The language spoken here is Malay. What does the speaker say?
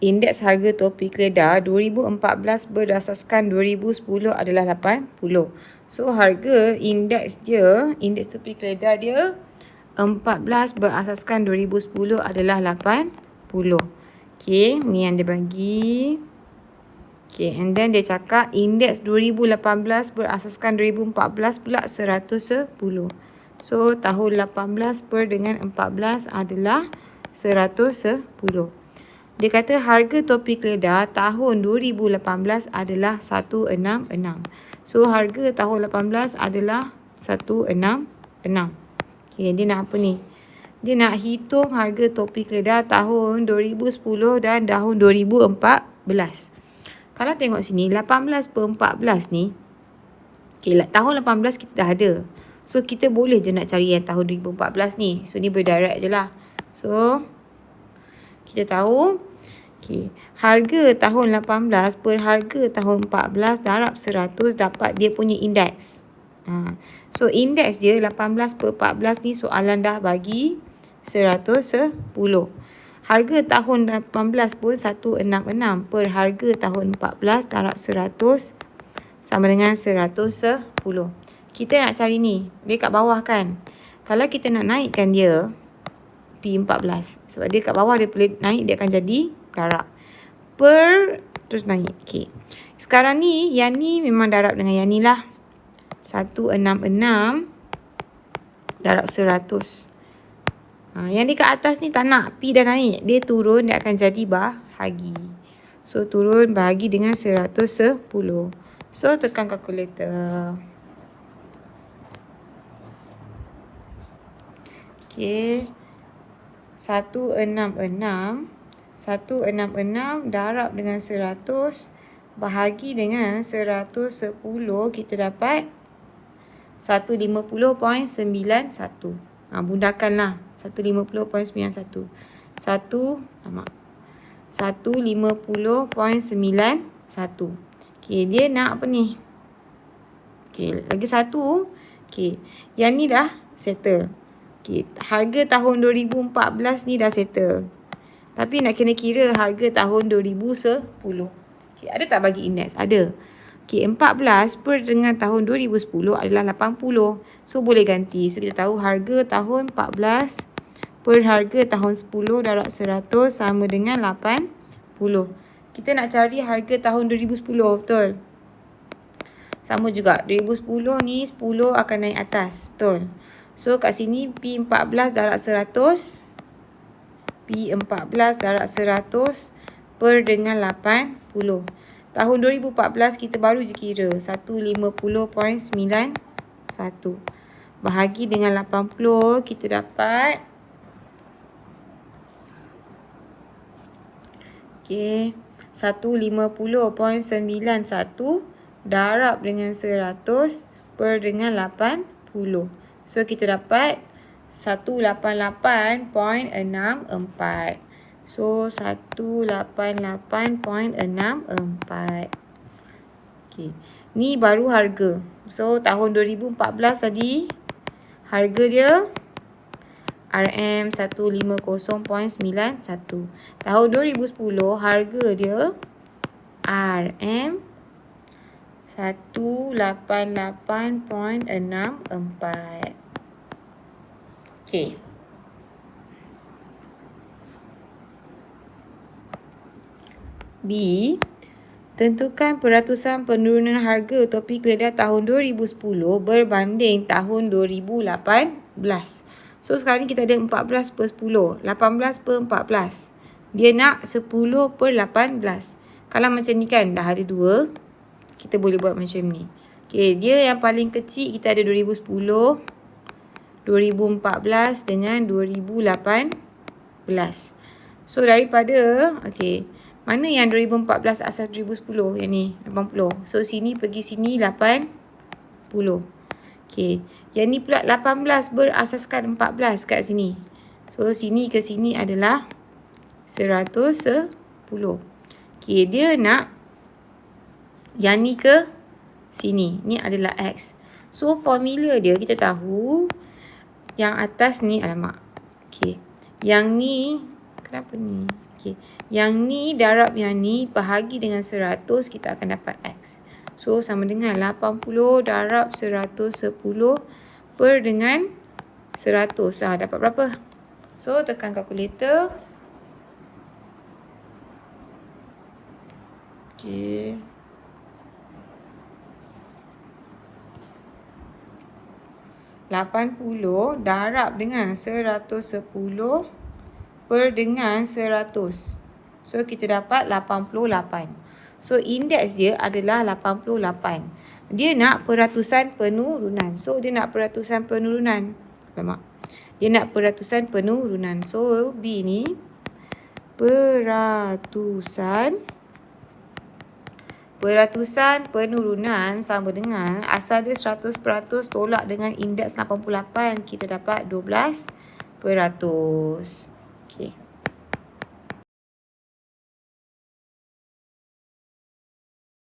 indeks harga topi keledar 2014 berdasarkan 2010 adalah 80. So harga indeks topi keledar dia 14 berasaskan 2010 adalah 80. Okay, ni yang dia bagi. Okay, and then dia cakap indeks 2018 berasaskan 2014 pula 110. So tahun 18 per dengan 14 adalah 110. Dia kata harga topi keledar tahun 2018 adalah 166. So harga tahun 18 adalah 166. Okay, dia nak apa ni? Dia nak hitung harga topi keledar tahun 2010 dan tahun 2014. Kalau tengok sini, 18 per 14 ni, okay, tahun 18 kita dah ada. So, kita boleh je nak cari yang tahun 2014 ni. So, ni berdirect je lah. So, kita tahu, okay, harga tahun 18 per harga tahun 14 darab 100 dapat dia punya indeks. So, indeks dia 18 per 14 ni soalan dah bagi 110. Harga tahun 18 pun 166 per harga tahun 14 darab 100 sama dengan 110. Kita nak cari ni. Dia kat bawah kan. Kalau kita nak naikkan dia P14. Sebab dia kat bawah dia boleh naik, dia akan jadi darab. Terus naik. Okay. Sekarang ni, yang ni memang darab dengan yang ni lah. 166 darab 100. Yang di kat atas ni tak nak. P dah naik. Dia turun, dia akan jadi bahagi. So, turun bahagi dengan 110. So, tekan kalkulator. Okay. 166 darab dengan 100 bahagi dengan 110, kita dapat 150.91. Bundakanlah 150.91. 150.91. Okay, dia nak apa ni? Okay, lagi satu. Okay, yang ni dah settle. Okay, harga tahun 2014 ni dah settle. Tapi nak kena kira harga tahun 2010. Okay, ada tak bagi indeks? Ada. Okay, 14 per dengan tahun 2010 adalah 80. So, boleh ganti. So, kita tahu harga tahun 14 per harga tahun 10 darab 100 sama dengan 80. Kita nak cari harga tahun 2010, betul? Sama juga. 2010 ni 10 akan naik atas, betul? So, kat sini P14 darab 100. P14 darab 100 per dengan 80. Tahun 2014 kita baru je kira 150.91. Bahagi dengan 80, kita dapat okay, 150.91 darab dengan 100 per dengan 80. So kita dapat 188.64. So, 188.64. Okay. Ni baru harga. So, tahun 2014 tadi, harga dia RM150.91. Tahun 2010, harga dia RM188.64. Okay. B. Tentukan peratusan penurunan harga topi keledar tahun 2010 berbanding tahun 2018. So, sekarang ni kita ada 14 per 10. 18 per 14. Dia nak 10 per 18. Kalau macam ni kan, dah ada 2. Kita boleh buat macam ni. Okay, dia yang paling kecil kita ada 2010, 2014 dengan 2018. So, daripada, okay, mana yang 2014 asas 2010? Yang ni, 80. So, sini pergi sini 80. Okay. Yang ni pula 18 berasaskan 14 kat sini. So, sini ke sini adalah 110. Okay. Dia nak yang ni ke sini. Ni adalah X. So, formula dia kita tahu yang atas ni, alamak. Okay. Yang ni, kenapa ni? Okay. Yang ni darab yang ni bahagi dengan 100, kita akan dapat X. So, sama dengan 80 darab 110 per dengan 100. Dapat berapa? So, tekan kalkulator. Okay. $80 darab dengan 110 per dengan 100. So, kita dapat 88. So, indeks dia adalah 88. Dia nak peratusan penurunan. So, dia nak peratusan penurunan. Dia nak peratusan penurunan. So, B ni peratusan penurunan sama dengan asal dia 100% tolak dengan indeks 88. Kita dapat 12%. Okay.